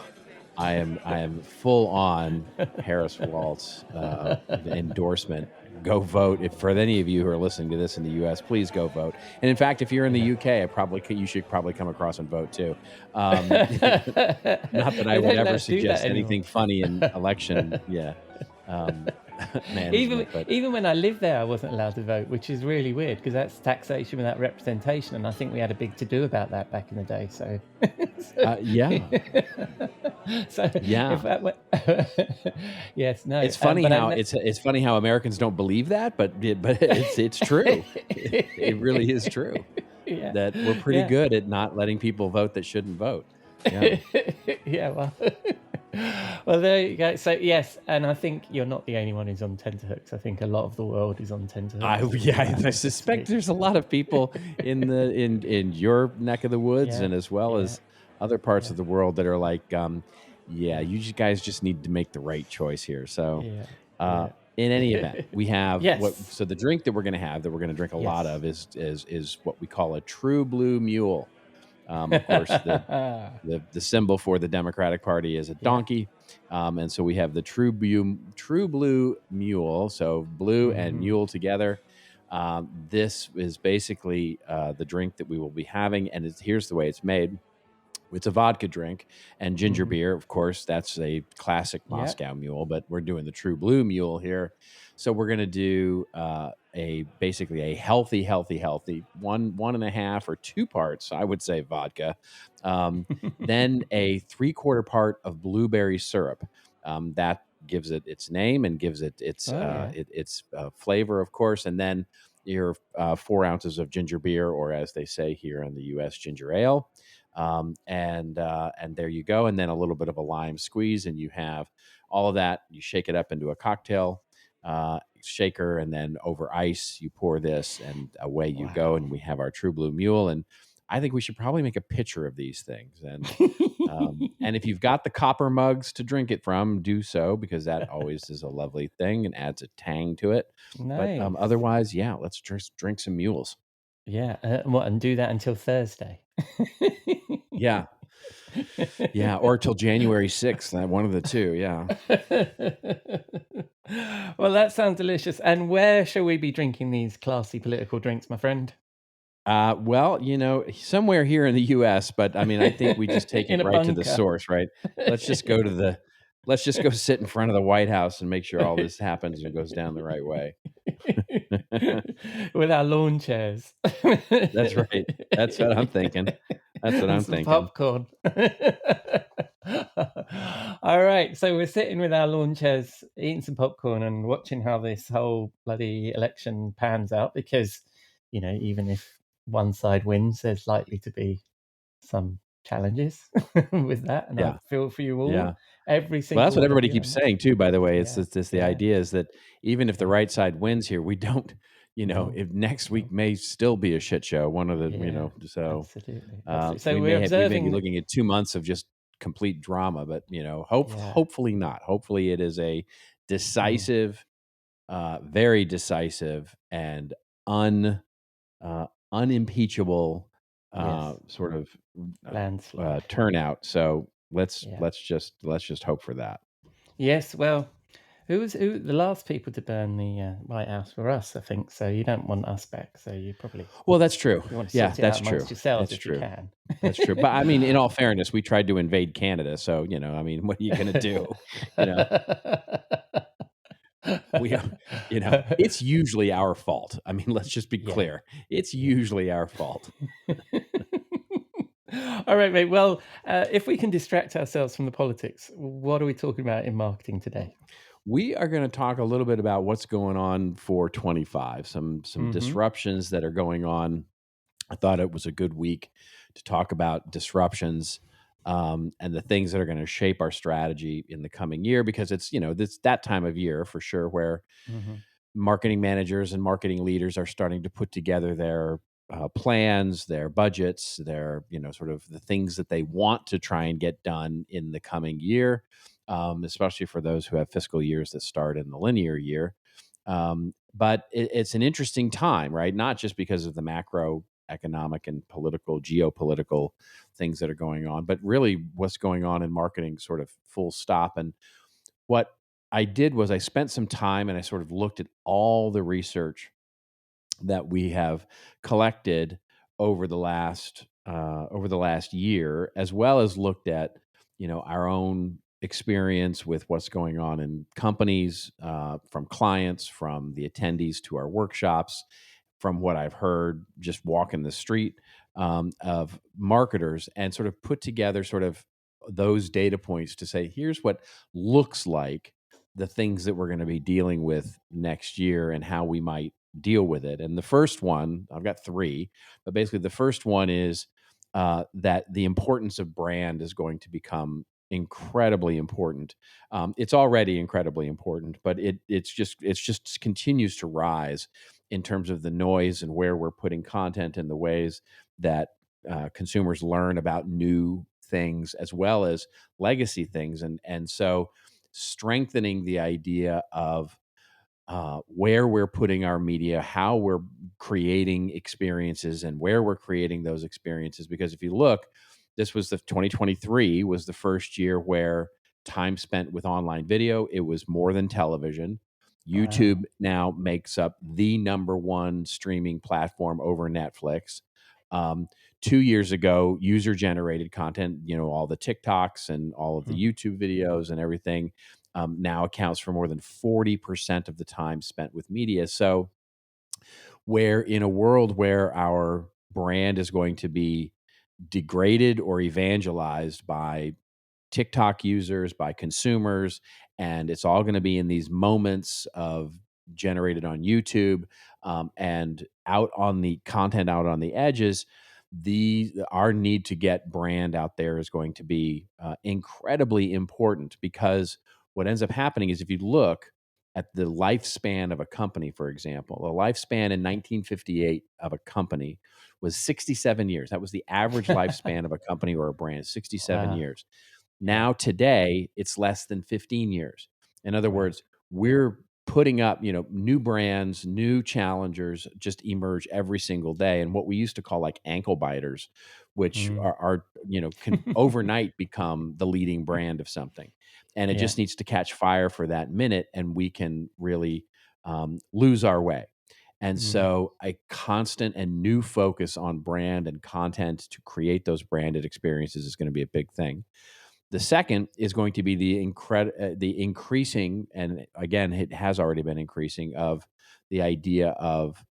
am full on Harris Waltz endorsement. Go vote. If for any of you who are listening to this in the U.S., please go vote. And in fact, if you're in the U.K., you should probably come across and vote too. Not that I would ever suggest anything funny in election. management. But even when I lived there, I wasn't allowed to vote, which is really weird because that's taxation without representation, and I think we had a big to do about that back in the day. So, yeah, so yeah. if that were, yes, no, It's funny but how it's funny how Americans don't believe that, but it's true. It really is true yeah, that we're pretty yeah. good at not letting people vote that shouldn't vote. Yeah. Yeah, well, there you go. So yes, and I think you're not the only one who's on tenterhooks. I think a lot of the world is on tenterhooks. I suspect there's a lot of people in your neck of the woods, Yeah, and as well yeah, as other parts yeah, of the world that are like, guys just need to make the right choice here. So, yeah, uh, yeah. in any event, we have Yes, so the drink that we're going to have that we're going to drink a lot yes. of is what we call a true blue mule. Of course, the symbol for the Democratic Party is a Yeah. donkey, and so we have the true blue mule. So blue and mule together. This is basically the drink that we will be having, and here's the way it's made. It's a vodka drink and ginger beer. Of course, that's a classic Moscow Mule, but we're doing the true blue mule here. So we're going to do basically a healthy 1.5 or 2 parts, I would say, vodka. Then a 3/4 part of blueberry syrup. That gives it its name and gives it its flavor, of course. And then your 4 ounces of ginger beer, or as they say here in the U.S., ginger ale. And there you go. And then a little bit of a lime squeeze, and you have all of that. You shake it up into a cocktail shaker, and then over ice, you pour this, and away you go. And we have our True Blue Mule. And I think we should probably make a picture of these things. And if you've got the copper mugs to drink it from, do so, because that always is a lovely thing and adds a tang to it. Nice. But otherwise, let's just drink some mules. Yeah, and do that until Thursday. Yeah. Yeah, or till January 6th, one of the two, yeah. Well, that sounds delicious. And where shall we be drinking these classy political drinks, my friend? Well, somewhere here in the U.S., but I mean, I think we just take In it a right to the bunker. source, right? Let's just go sit in front of the White House and make sure all this happens and goes down the right way. With our lawn chairs. That's right. That's what I'm thinking. That's what I'm thinking. Popcorn. All right. So we're sitting with our lawn chairs, eating some popcorn and watching how this whole bloody election pans out, because, even if one side wins, there's likely to be some challenges with that. And I feel for you all. Yeah. Every single Well, that's what one of everybody you. keeps saying too, by the way. It's Yeah, just the yeah. idea is that even if the right side wins here, we don't, No, if next week may still be a shit show, one of the, Yeah, so absolutely. So we we're may observing. be looking at 2 months of just complete drama, but hopefully not. Hopefully it is a decisive, very decisive and unimpeachable Yes. sort of Landslide. turnout. So let's Yeah. just hope for that. Yes, well, who the last people to burn the White House were us, I think. So you don't want us back. So you probably Well, that's true. you want to Yeah, sort it that's out amongst true. yourselves That's if true. you can. That's true. But I mean, in all fairness, we tried to invade Canada, so I mean, what are you going to do? It's usually our fault. I mean, let's just be clear. It's usually our fault. All right, mate. Well, if we can distract ourselves from the politics, what are we talking about in marketing today? We are going to talk a little bit about what's going on for 25, some disruptions that are going on. I thought it was a good week to talk about disruptions and the things that are going to shape our strategy in the coming year, because it's that time of year for sure where marketing managers and marketing leaders are starting to put together their plans, their budgets, their sort of the things that they want to try and get done in the coming year, especially for those who have fiscal years that start in the linear year. But it's an interesting time, right? Not just because of the macroeconomic and geopolitical things that are going on, but really what's going on in marketing, sort of full stop. And what I did was I spent some time and I sort of looked at all the research that we have collected over the last year, as well as looked at our own experience with what's going on in companies, from clients, from the attendees to our workshops, from what I've heard just walking the street, of marketers, and sort of put together sort of those data points to say, here's what looks like the things that we're going to be dealing with next year and how we might deal with it. And the first one, I've got three, but basically the first one is that the importance of brand is going to become incredibly important. It's already incredibly important, but it's just continues to rise in terms of the noise and where we're putting content and the ways that consumers learn about new things as well as legacy things, and so strengthening the idea of where we're putting our media, how we're creating experiences, and where we're creating those experiences. Because if you look, this was the 2023 was the first year where time spent with online video, it was more than television. Wow. YouTube now makes up the number one streaming platform over Netflix. 2 years ago, user generated content, all the TikToks and all of the Mm. YouTube videos and everything, now accounts for more than 40% of the time spent with media. So, where in a world where our brand is going to be degraded or evangelized by TikTok users, by consumers, and it's all going to be in these moments of generated on YouTube, and out on the content out on the edges. Our need to get brand out there is going to be incredibly important, because what ends up happening is if you look at the lifespan of a company, for example, the lifespan in 1958 of a company was 67 years. That was the average lifespan of a company or a brand, 67 Wow. years. Yeah. Now, today, it's less than 15 years. In other Wow. words, we're putting up, new brands, new challengers just emerge every single day. And what we used to call like ankle biters, which Mm. are can overnight become the leading brand of something. And it Yeah. just needs to catch fire for that minute, and we can really lose our way. And Mm. so a constant and new focus on brand and content to create those branded experiences is going to be a big thing. The second is going to be the increasing, and again, it has already been increasing, of the idea of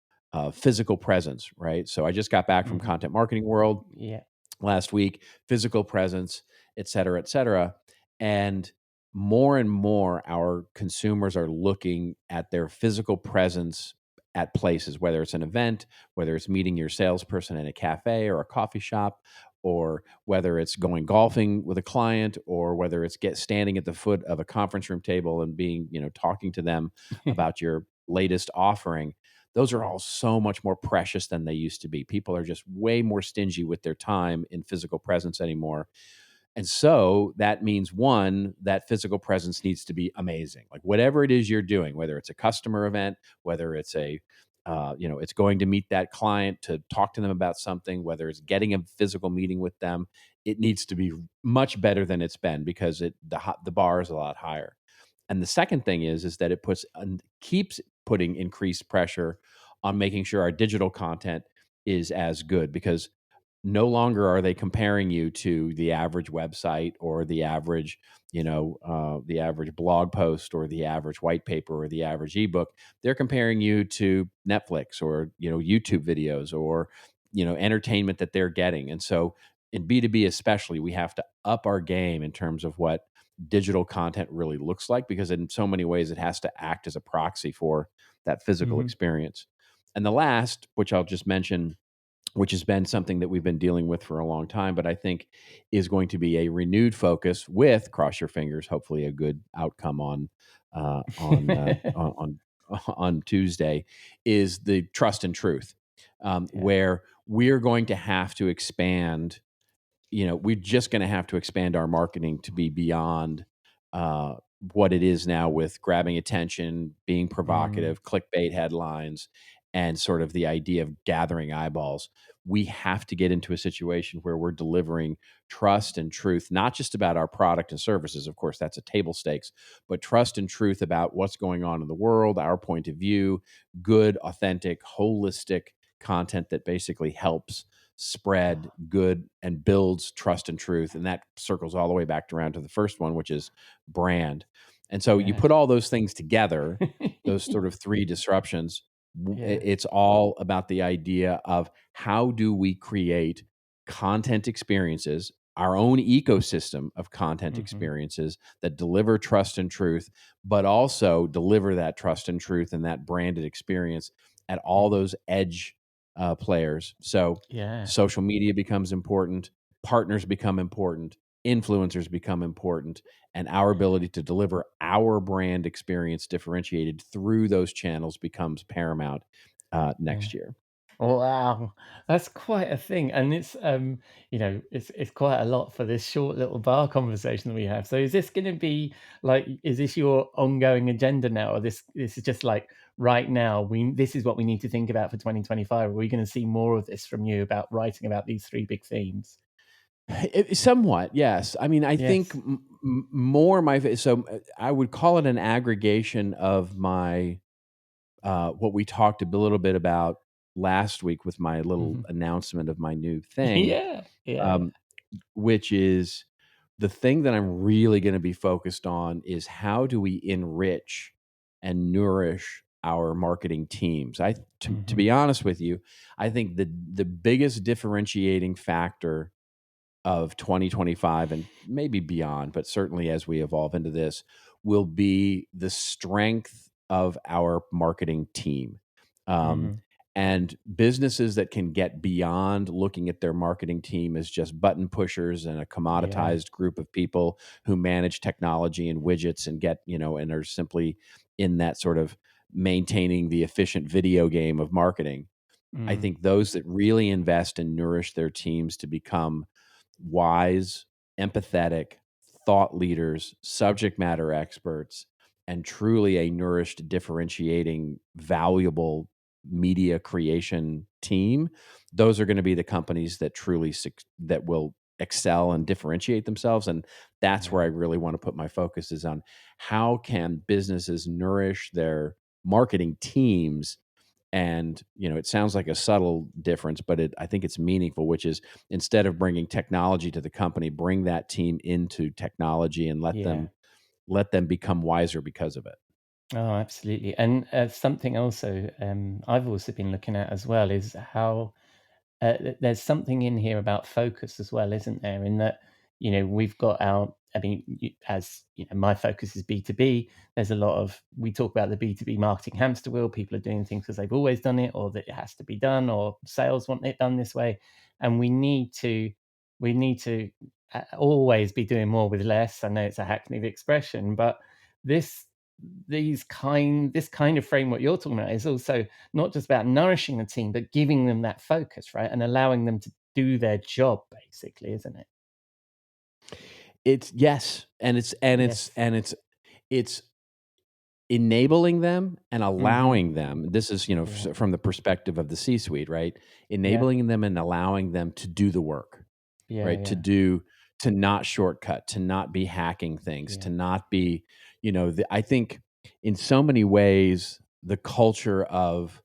physical presence, right? So I just got back from Mhm. Content Marketing World Yeah. last week, physical presence, et cetera, et cetera. And more our consumers are looking at their physical presence at places, whether it's an event, whether it's meeting your salesperson in a cafe or a coffee shop, or whether it's going golfing with a client, or whether it's standing at the foot of a conference room table and being, talking to them about your latest offering. Those are all so much more precious than they used to be. People are just way more stingy with their time in physical presence anymore. And so that means, one, that physical presence needs to be amazing. Like whatever it is you're doing, whether it's a customer event, whether it's it's going to meet that client to talk to them about something, whether it's getting a physical meeting with them, it needs to be much better than it's been, because the bar is a lot higher. And the second thing is that it keeps putting increased pressure on making sure our digital content is as good, because no longer are they comparing you to the average website or the average blog post or the average white paper or the average ebook. They're comparing you to Netflix or YouTube videos or entertainment that they're getting. And so in B2B especially, we have to up our game in terms of what digital content really looks like, because in so many ways it has to act as a proxy for that physical Mhm. experience. And the last, which I'll just mention, which has been something that we've been dealing with for a long time, but I think is going to be a renewed focus with, cross your fingers, hopefully a good outcome uh, on uh, on on Tuesday, is the trust and truth, Yeah. where we're going to have to expand. We're just going to have to expand our marketing to be beyond uh, what it is now, with grabbing attention, being Mm. provocative, clickbait headlines, and sort of the idea of gathering eyeballs. We have to get into a situation where we're delivering trust and truth, not just about our product and services. Of course, that's a table stakes, but trust and truth about what's going on in the world, our point of view, good, authentic, holistic content that basically helps spread good and builds trust and truth. And that circles all the way back around to the first one, which is brand. And so you Yeah. put all those things together, those sort of three disruptions. Yeah. It's all about the idea of how do we create content experiences, our own ecosystem of content experiences that deliver trust and truth, but also deliver that trust and truth and that branded experience at all those edge players. So Yeah. social media becomes important, partners become important, influencers become important, and our ability to deliver our brand experience differentiated through those channels becomes paramount next year. Wow, that's quite a thing, and it's it's quite a lot for this short little bar conversation that we have. So is this going to be like, is this your ongoing agenda now, or this is just like right now? This is what we need to think about for 2025. Are we going to see more of this from you about writing about these three big themes? Somewhat, yes. I mean, I think Yes. more I would call it an aggregation of my what we talked a little bit about last week with my little announcement of my new thing, Yeah. um, which is the thing that I'm really going to be focused on is how do we enrich and nourish our marketing teams. To be honest with you, I think the biggest differentiating factor of 2025 and maybe beyond, but certainly as we evolve into this, will be the strength of our marketing team. And businesses that can get beyond looking at their marketing team as just button pushers and a Yeah. commoditized group of people who manage technology and widgets and and are simply in that sort of maintaining the efficient video game of marketing. I Mm. think those that really invest and nourish their teams to become wise, empathetic, thought leaders, subject matter experts, and truly a nourished, differentiating, valuable media creation team, those are going to be the companies that that will excel and differentiate themselves. And that's where I Yeah. really want to put my focus is on how can businesses nourish their marketing teams. And it sounds like a subtle difference, but I think it's meaningful, which is instead of bringing technology to the company, bring that team into technology and Yeah. let them become wiser because of it. Oh, absolutely. And something also I've also been looking at as well is how there's something in here about focus as well, isn't there? In that, we've got I mean, as you know, my focus is B2B. There's a lot of, we talk about the B2B marketing hamster wheel. People are doing things because they've always done it, or that it has to be done, or sales want it done this way. And we need to always be doing more with less. I know it's a hackneyed expression, but this this kind of framework you're talking about is also not just about nourishing the team, but giving them that focus, right? And allowing them to do their job, basically, isn't it? It's yes, and Yes. it's enabling them and Mm-hmm. allowing them. This is Yeah. from the perspective of the C-suite, right? Yeah. Enabling them and allowing them to do the work, Yeah. right? Yeah. To not shortcut, to not be hacking things, to Yeah. not be, I think in so many ways the culture of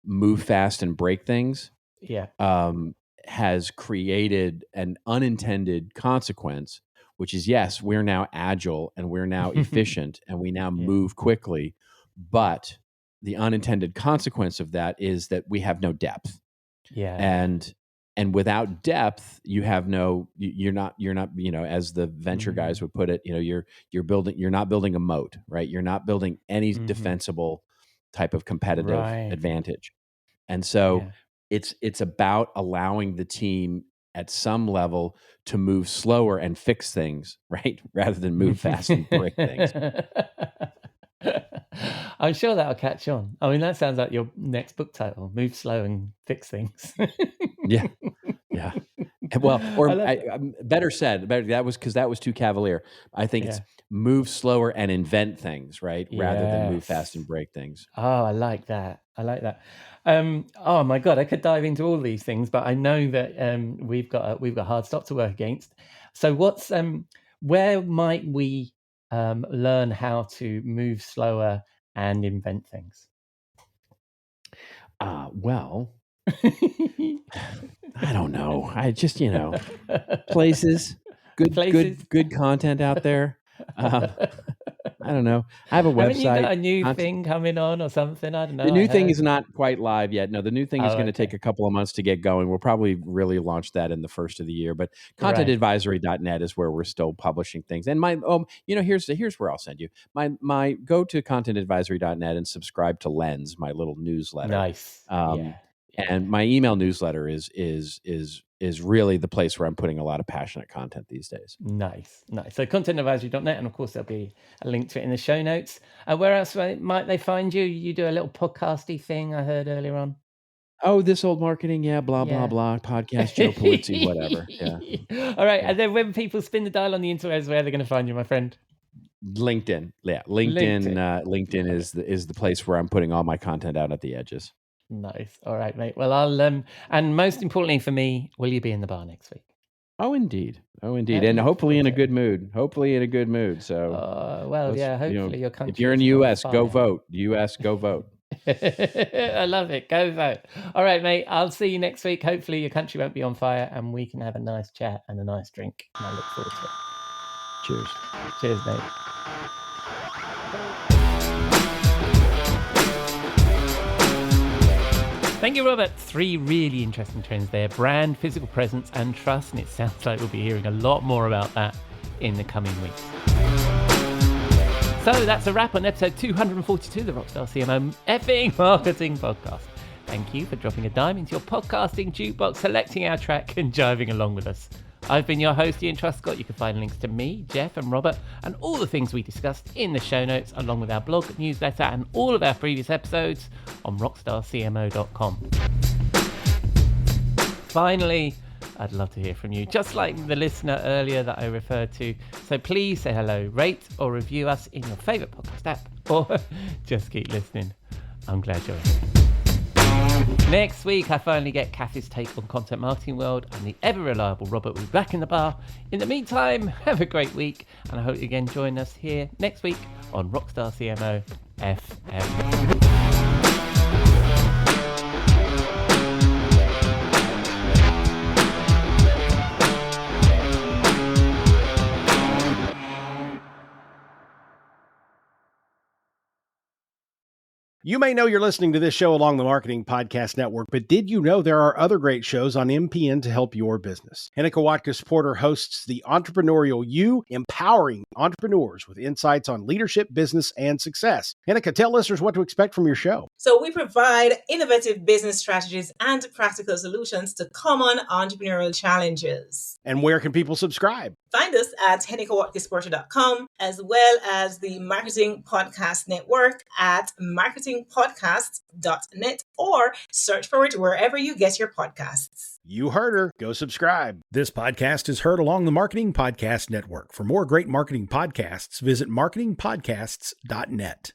move fast and break things Yeah. um, has created an unintended consequence, which is yes, we're now agile and we're now efficient and we now Yeah. move quickly, but the unintended consequence of that is that we have no depth, Yeah. Yeah. and without depth you have no you're not as the venture guys Mm. would put it, you're not building a moat, right? You're not building any Mm-hmm. defensible type of competitive Right. advantage. And so Yeah. it's about allowing the team at some level to move slower and fix things, right? Rather than move fast and break things. I'm sure that'll catch on. I mean, that sounds like your next book title: "Move slow and fix things." Yeah. Yeah. Well, I or love that. better that was because that was too cavalier. I think it's Yeah. move slower and invent things, right? Rather than move fast Yes. and break things. Oh, I like that. I like that. Oh my God, I could dive into all these things, but I know that we've got a hard stop to work against. So, where might we learn how to move slower and invent things? Well, I don't know. I just, places, good content out there. I don't know. I have a website. Haven't you got a new thing coming on or something? I don't know. The new thing is not quite live yet. No, the new thing is going to okay. take a couple of months to get going. We'll probably really launch that in the first of the year. But contentadvisory.net is where we're still publishing things. And my, here's where I'll send you. My go to contentadvisory.net and subscribe to Lens, my little newsletter. Nice. And my email newsletter is really the place where I'm putting a lot of passionate content these days. Nice. So contentadvisory.net, and of course there'll be a link to it in the show notes. Where else might they find you? You do a little podcasty thing I heard earlier on. Oh, This Old Marketing, blah, blah, podcast, Joe Pulizzi, whatever. Yeah. All right. And then when people spin the dial on the interwebs, where are they going to find you, my friend? LinkedIn. Yeah, LinkedIn is the place where I'm putting all my content out at the edges. Nice. All right, mate. Well, I'll and most importantly for me, will you be in the bar next week? Oh, indeed. And hopefully in a good mood. So, hopefully your country. If you're in the U.S., go vote. U.S., go vote. I love it. Go vote. All right, mate. I'll see you next week. Hopefully your country won't be on fire and we can have a nice chat and a nice drink. And I look forward to it. Cheers, mate. Thank you, Robert. 3 really interesting trends there: brand, physical presence, and trust. And it sounds like we'll be hearing a lot more about that in the coming weeks. So that's a wrap on episode 242 of the Rockstar CMO effing marketing podcast. Thank you for dropping a dime into your podcasting jukebox, selecting our track and jiving along with us. I've been your host, Ian Truscott. You can find links to me, Jeff and Robert and all the things we discussed in the show notes, along with our blog, newsletter and all of our previous episodes on rockstarcmo.com. Finally, I'd love to hear from you, just like the listener earlier that I referred to. So please say hello, rate or review us in your favourite podcast app, or just keep listening. I'm glad you're here. Next week, I finally get Kathy's take on content marketing world, and the ever-reliable Robert will be back in the bar. In the meantime, have a great week, and I hope you again join us here next week on Rockstar CMO FM. You may know you're listening to this show along the Marketing Podcast Network, but did you know there are other great shows on MPN to help your business? Hennika Watkins-Porter hosts The Entrepreneurial You, empowering entrepreneurs with insights on leadership, business, and success. Hennika, tell listeners what to expect from your show. So we provide innovative business strategies and practical solutions to common entrepreneurial challenges. And where can people subscribe? Find us at hennikawatkinsporter.com, as well as the Marketing Podcast Network at marketingpodcasts.net, or search for it wherever you get your podcasts. You heard her. Go subscribe. This podcast is heard along the Marketing Podcast Network. For more great marketing podcasts, visit marketingpodcasts.net.